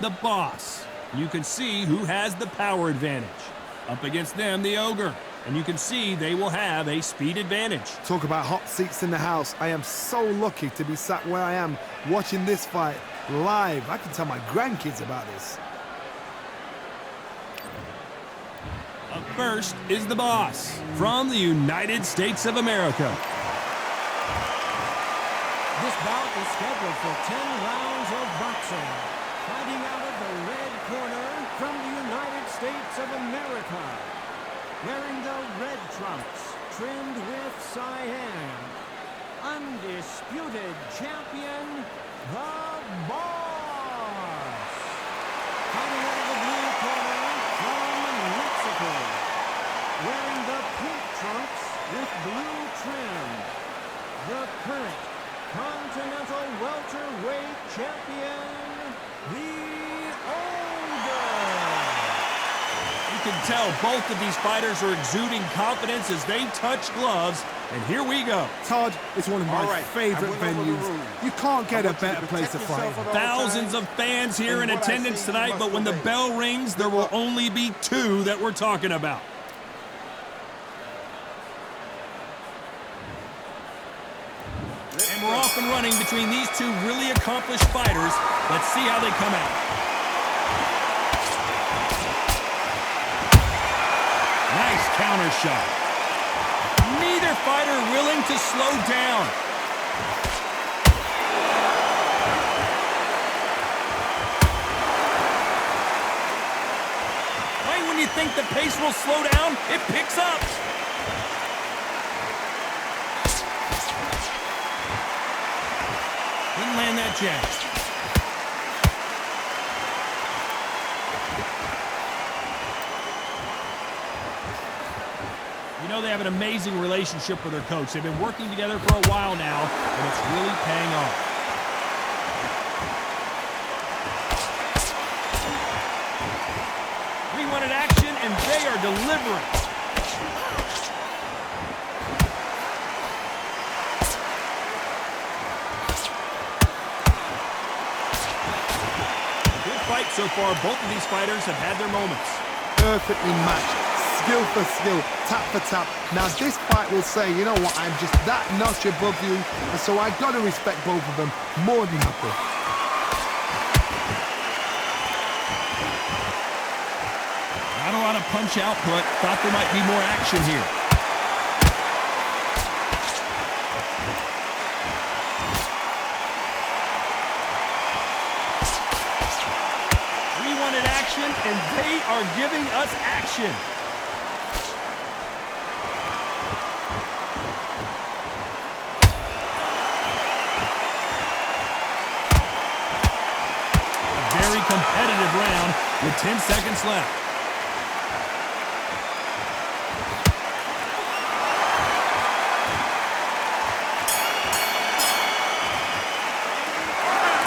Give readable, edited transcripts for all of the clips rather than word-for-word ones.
the Boss. You can see who has the power advantage. Up against them, the Ogre. And you can see they will have a speed advantage. Talk about hot seats in the house. I am so lucky to be sat where I am watching this fight live. I can tell my grandkids about this. Up first is the Boss from the United States of America. This bout is scheduled for 10 rounds of boxing. Fighting out of the red corner from the United States of America. Wearing the red trunks, trimmed with cyan. Undisputed champion, the Boss. Fighting out of the blue corner from Mexico. Wearing the pink trunks with blue trim. The current Continental welterweight champion, the Ogre. You can tell both of these fighters are exuding confidence as they touch gloves. And here we go. Todd, it's one of my favorite venues. You can't get a better place to fight. Thousands of fans here in attendance tonight, but when the bell rings, there will only be two that we're talking about. And we're off and running between these two really accomplished fighters. Let's see how they come out. Nice counter shot. Neither fighter willing to slow down. Right when you think the pace will slow down, it picks up. Didn't land that jab. You know, they have an amazing relationship with their coach. They've been working together for a while now, and it's really paying off. We wanted action, and they are delivering. Good fight so far. Both of these fighters have had their moments. Perfectly matched. Skill for skill, tap for tap. Now this fight will say, you know what, I'm just that notch above you, and so I got to respect both of them more than you could. Not a lot of punch output. Thought there might be more action here. We wanted action, and they are giving us action. Competitive round with 10 seconds left.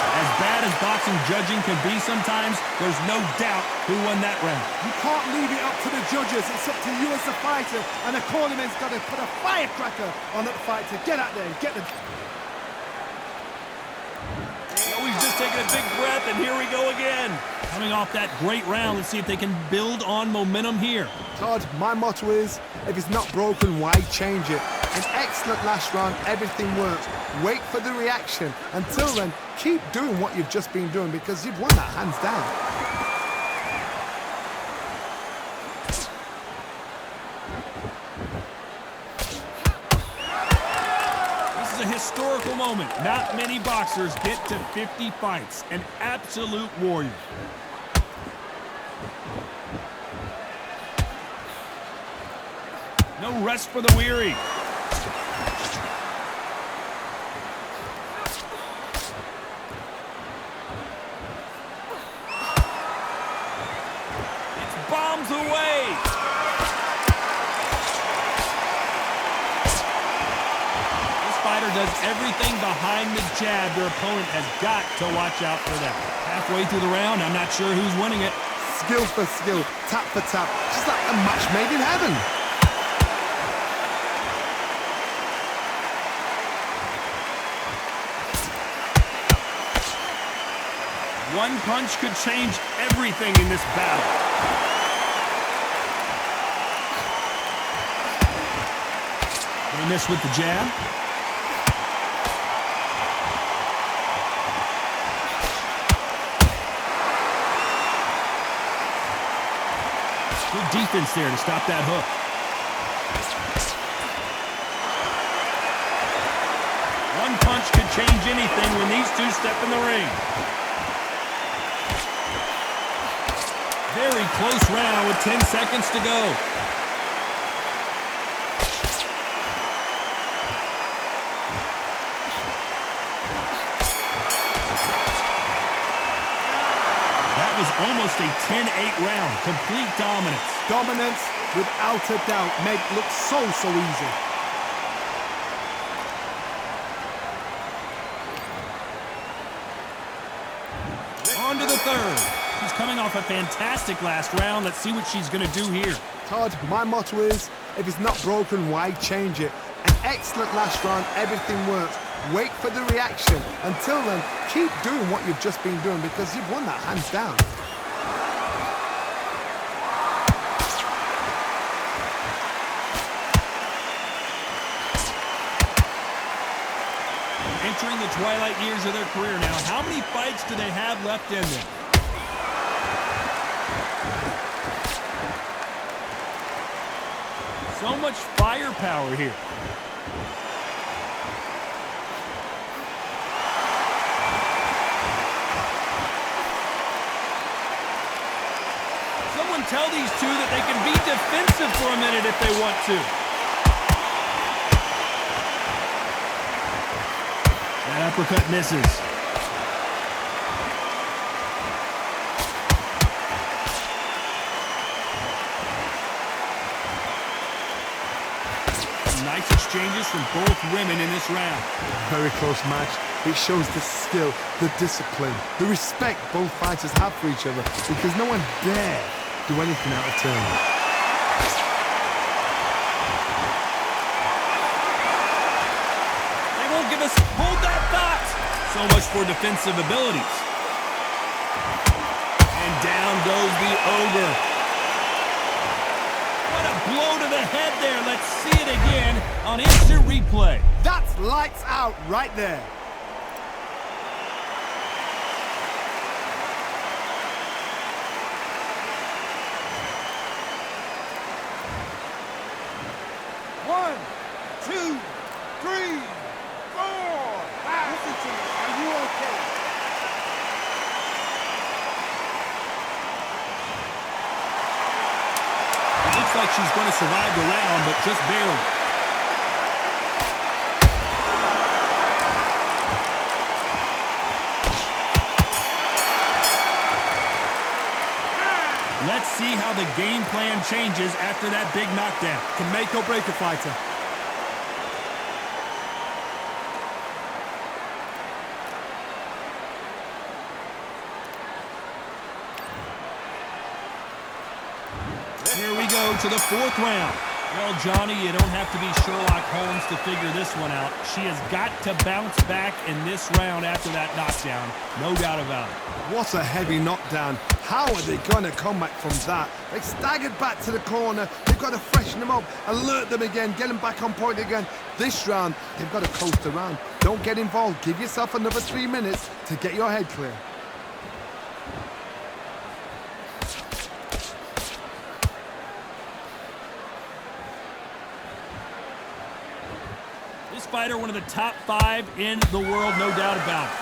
As bad as boxing judging can be sometimes, there's no doubt who won that round. You can't leave it up to the judges. It's up to you as the fighter, and the cornerman's got to put a firecracker on that fight to get out there and get the... He's just taking a big breath, and here we go again. Coming off that great round, let's see if they can build on momentum here. Todd, my motto is, if it's not broken, why change it? An excellent last round, everything works. Wait for the reaction. Until then, keep doing what you've just been doing because you've won that hands down. Historical moment. Not many boxers get to 50 fights. An absolute warrior. No rest for the weary. It's bombs away. Does everything behind the jab. Their opponent has got to watch out for that. Halfway through the round, I'm not sure who's winning it. Skill for skill, tap for tap, just like a match made in heaven. One punch could change everything in this battle. They miss with the jab. Good defense there to stop that hook. One punch could change anything when these two step in the ring. Very close round with 10 seconds to go. That was almost a 10-8 round. Complete dominance. Dominance, without a doubt, made it look so easy. On to the third. She's coming off a fantastic last round. Let's see what she's going to do here. Todd, my motto is, if it's not broken, why change it? An excellent last round, everything works. Wait for the reaction. Until then, keep doing what you've just been doing because you've won that hands down. Entering the twilight years of their career now. How many fights do they have left in them? So much firepower here. Someone tell these two that they can be defensive for a minute if they want to. That uppercut misses. Nice exchanges from both women in this round. Very close match. It shows the skill, the discipline, the respect both fighters have for each other because no one dare do anything out of turn. They won't give us... Hold that thought! So much for defensive abilities. And down goes the Ogre. What a blow to the head there. Let's see it again on instant replay. That's lights out right there. One, two, three, four. Listen to me. Are you okay? Looks like she's going to survive the round, but just barely. Let's see how the game plan changes after that big knockdown. Can make or break a fighter. Here we go to the fourth round. Well, Johnny, you don't have to be Sherlock Holmes to figure this one out. She has got to bounce back in this round after that knockdown. No doubt about it. What a heavy knockdown. How are they going to come back from that? They staggered back to the corner. They've got to freshen them up, alert them again, get them back on point again. This round, they've got to coast around. Don't get involved. Give yourself another 3 minutes to get your head clear. This fighter, one of the top 5 in the world, no doubt about it.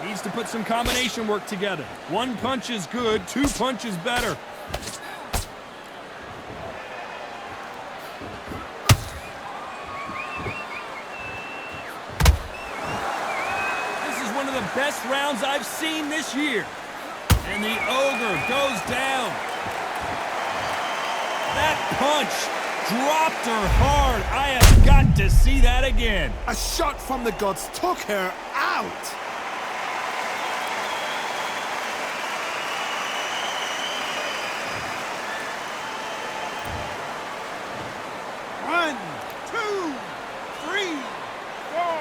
Needs to put some combination work together. One punch is good, 2 punches better. This is one of the best rounds I've seen this year. And the Ogre goes down. That punch dropped her hard. I have got to see that again. A shot from the gods took her out. One, two, three, four.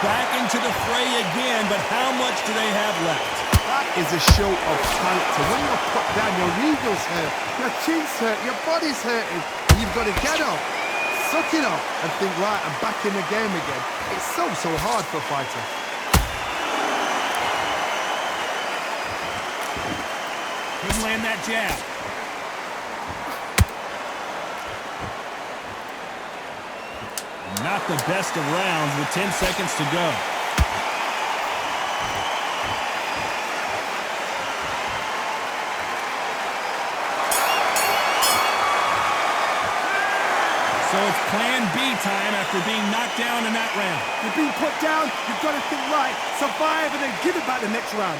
back into the fray again, but how much do they have left? That is a show of character. When you're put down, your ego's hurt, your chin's hurt, your body's hurting, and you've got to get up, suck it up, and think, right, I'm back in the game again. It's so hard for a fighter. Couldn't land that jab. Not the best of rounds with 10 seconds to go. So it's plan B time after being knocked down in that round. You've been put down, you've got to think right, survive, and then give it back the next round.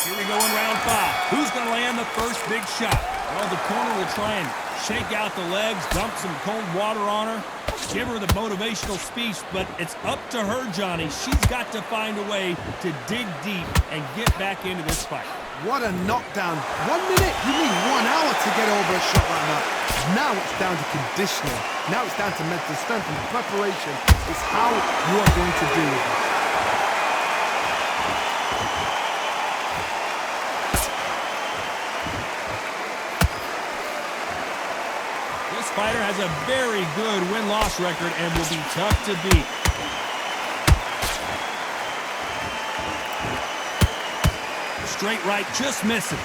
Here we go in round 5. Who's going to land the first big shot? Well, the corner will try and shake out the legs, dump some cold water on her, give her the motivational speech, but it's up to her, Johnny. She's got to find a way to dig deep and get back into this fight. What a knockdown. 1 minute, you need 1 hour to get over a shot like that. Now it's down to conditioning. Now it's down to mental strength and preparation. It's how you are going to deal with it. This fighter has a very good win-loss record and will be tough to beat. Straight right just misses.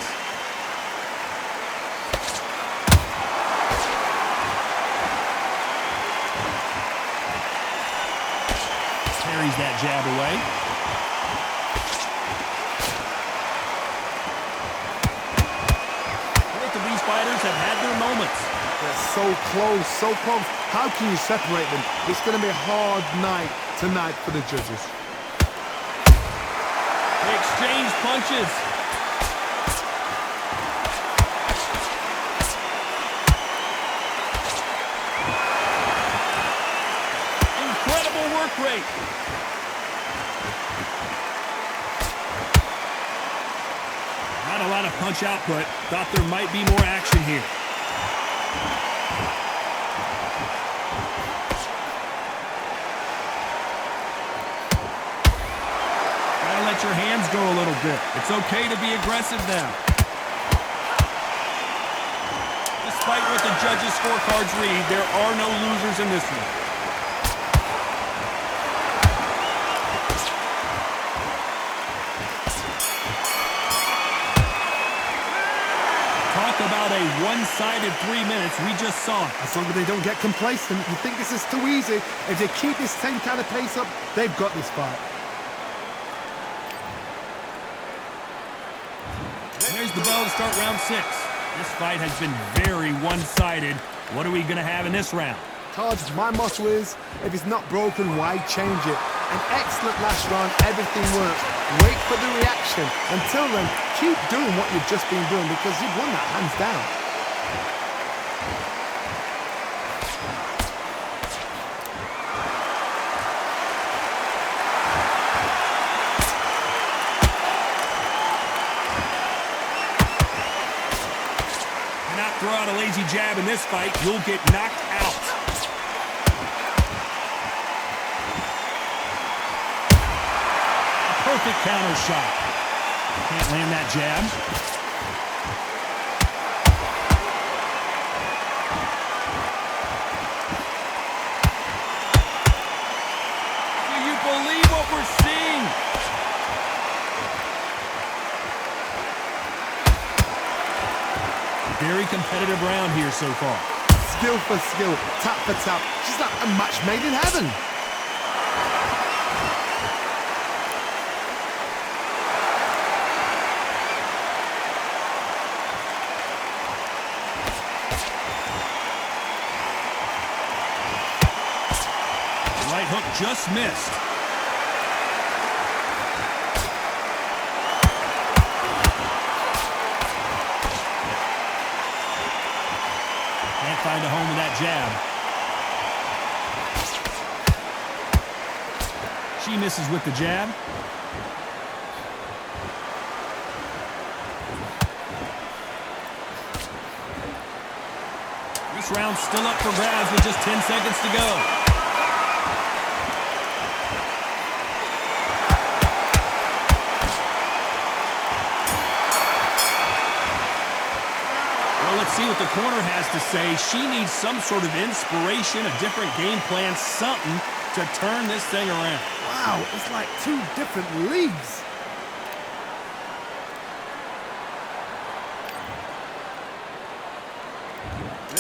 Parries that jab away. Both of these fighters have had their moments. They're so close, so close. How can you separate them? It's going to be a hard night tonight for the judges. They exchange punches. Incredible work rate. Not a lot of punch output. Thought there might be more action here. Let your hands go a little bit. It's okay to be aggressive now. Despite what the judges' scorecards read, there are no losers in this one. Talk about a one-sided 3 minutes. We just saw it. As long as they don't get complacent, you think this is too easy. If they keep this same kind of pace up, they've got this fight. There's the bell to start round 6. This fight has been very one-sided. What are we going to have in this round? Taj, my motto is, if it's not broken, why change it? An excellent last round, everything works. Wait for the reaction. Until then, keep doing what you've just been doing because you've won that hands down. Throw out a lazy jab in this fight, you'll get knocked out. A perfect counter shot. Can't land that jab. Do you believe what we're seeing? Very competitive round here so far. Skill for skill, tap for tap. She's like a match made in heaven. Right hook just missed. Can't find a home with that jab. She misses with the jab. This round's still up for grabs with just 10 seconds to go. Well, let's see what the corner has to say. She needs some sort of inspiration, a different game plan, something to turn this thing around. Wow, it's like two different leagues.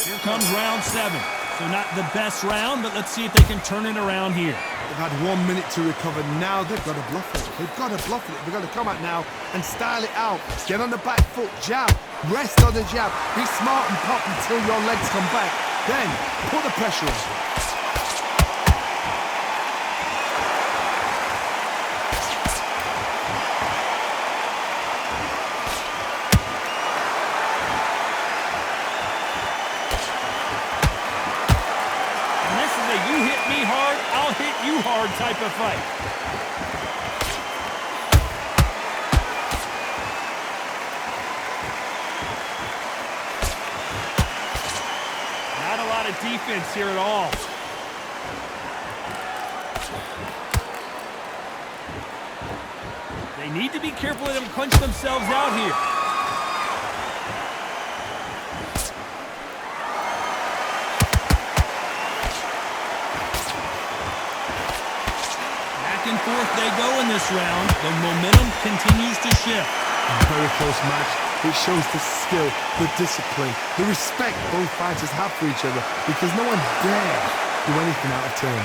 Here comes round 7. So not the best round, but let's see if they can turn it around here. They've had 1 minute to recover. Now they've got to bluff it. They've got to bluff it. They've got to come out now and style it out. Get on the back foot, jab. Rest on the jab. Be smart and pop until your legs come back. Then put the pressure on. You hit me hard, I'll hit you hard type of fight. Not a lot of defense here at all. They need to be careful, let them clinch themselves out here. And forth they go in this round. The momentum continues to shift. Very close match. It shows the skill, the discipline, the respect both fighters have for each other because no one dare do anything out of turn.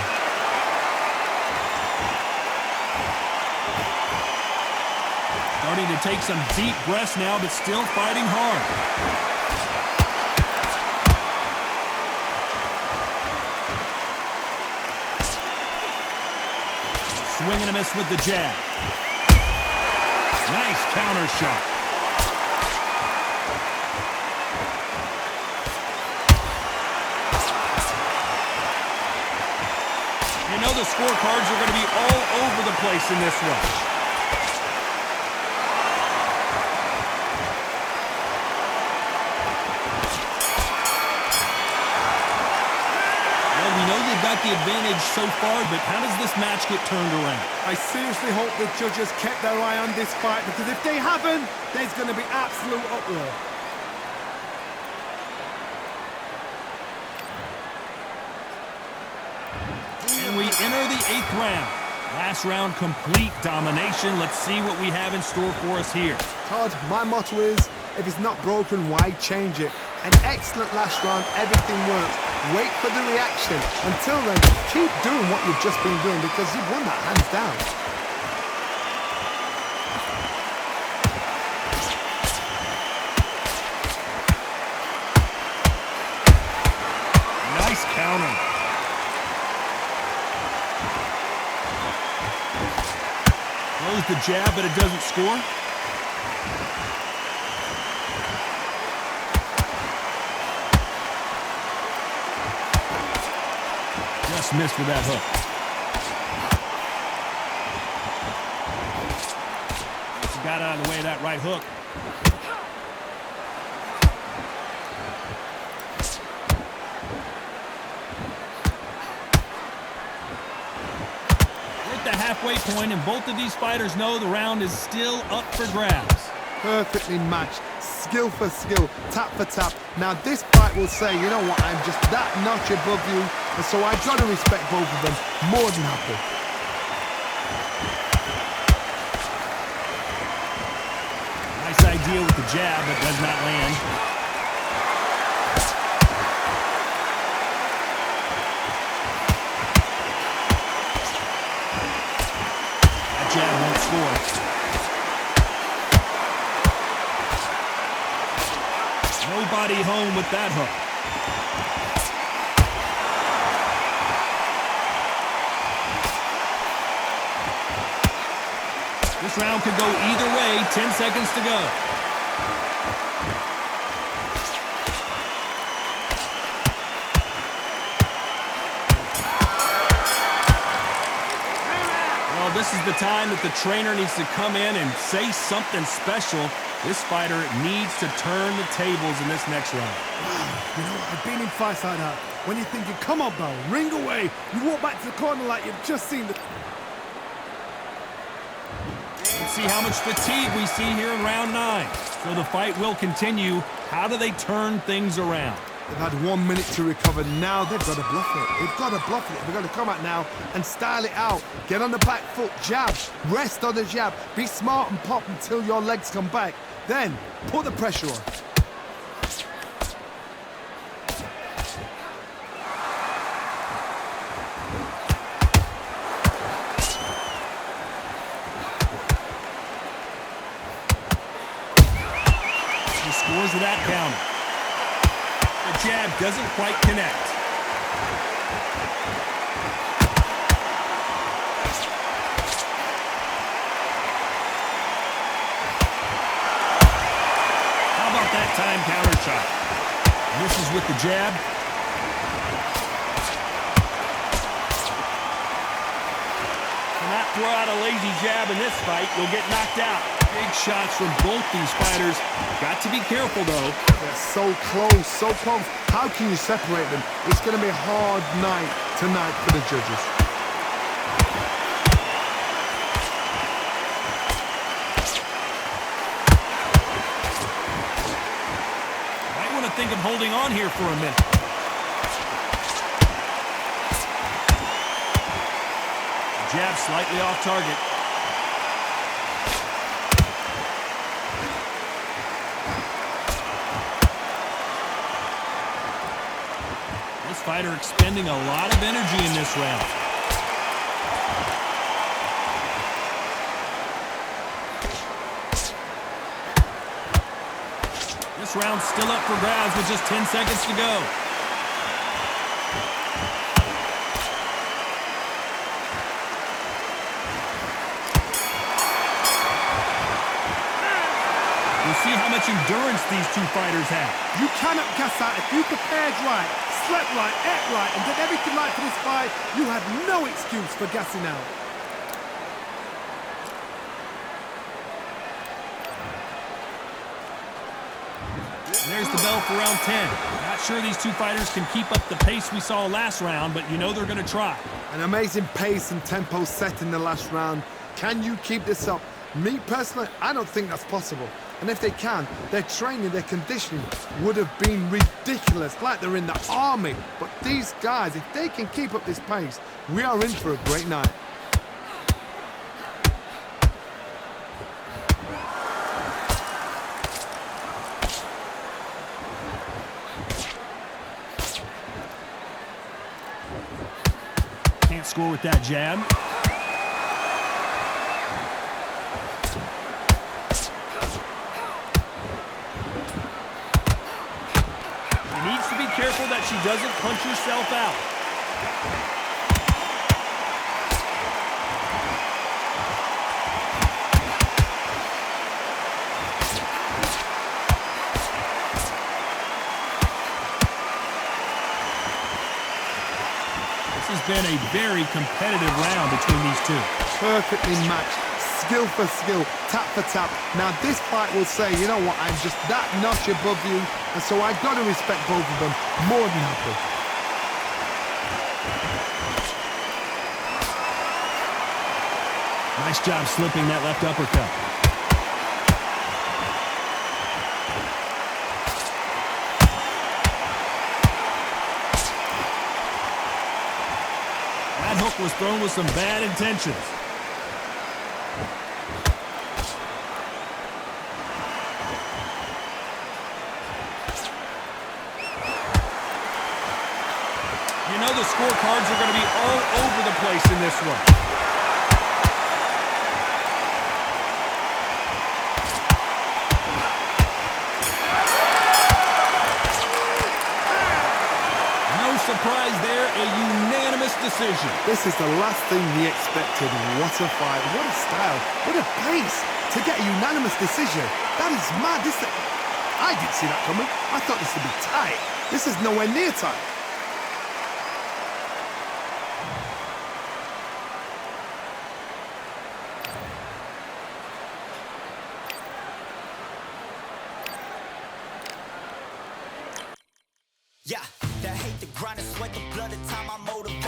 Starting to take some deep breaths now, but still fighting hard. Swing and a miss with the jab. Nice counter shot. You know the scorecards are going to be all over the place in this rush. Got the advantage so far, but how does this match get turned around? I seriously hope the judges kept their eye on this fight because if they haven't, there's going to be absolute uproar. And we enter the 8th round. Last round, complete domination. Let's see what we have in store for us here. Todd, my motto is, if it's not broken, why change it? An excellent last round, everything works. Wait for the reaction. Until then, keep doing what you've just been doing because you've won that hands down. Nice counter. Throws the jab, but it doesn't score. Just missed with that hook. She got out of the way of that right hook. We're at the halfway point, and both of these fighters know the round is still up for grabs. Perfectly matched. Skill for skill, tap for tap. Now this fight will say, you know what, I'm just that notch above you, and so I've got to respect both of them more than happy. Nice idea with the jab, but does not land. That jab won't score. Nobody home with that hook. This round could go either way. 10 seconds to go. Well, this is the time that the trainer needs to come in and say something special. This fighter needs to turn the tables in this next round. You know, I've been in fights like that. When you're thinking, come on, Bell, ring away. You walk back to the corner like you've just seen the... Let's see how much fatigue we see here in round 9. So the fight will continue. How do they turn things around? They've had 1 minute to recover. Now they've got to bluff it. They've got to bluff it. They've got to come out now and style it out. Get on the back foot, jab, rest on the jab. Be smart and pop until your legs come back. Then put the pressure on. He scores with that counter. The jab doesn't quite connect. How about that time counter shot? Misses with the jab. Cannot throw out a lazy jab in this fight. You'll get knocked out. Big shots from both these fighters. Got to be careful, though. They're so close, so close. How can you separate them? It's going to be a hard night tonight for the judges. Might want to think of holding on here for a minute. Jab slightly off target. This fighter expending a lot of energy in this round. This round's still up for grabs with just 10 seconds to go. We'll see how much endurance these two fighters have. You cannot gas out. If you prepared right, slept right, ate right, and did everything right for this fight, you have no excuse for gassing out. There's the bell for round 10. Not sure these two fighters can keep up the pace we saw last round, but you know they're going to try. An amazing pace and tempo set in the last round. Can you keep this up? Me, personally, I don't think that's possible. And if they can, their training, their conditioning would have been ridiculous, like they're in the army. But these guys, if they can keep up this pace, we are in for a great night. Can't score with that jab. She needs to be careful that she doesn't punch herself out. This has been a very competitive round between these two. Perfectly matched, skill for skill, tap for tap. Now this fight will say, you know what, I'm just that notch above you, and so I've got to respect both of them more than happy. Nice job slipping that left uppercut. That hook was thrown with some bad intentions. You know the scorecards are going to be all over the place in this one. Surprise there, a unanimous decision. This is the last thing he expected. What a fight, what a style, what a pace to get a unanimous decision. That is mad. I didn't see that coming. I thought this would be tight. This is nowhere near tight. Yeah, that hate, the grind, the sweat, the blood, the time, I motivate.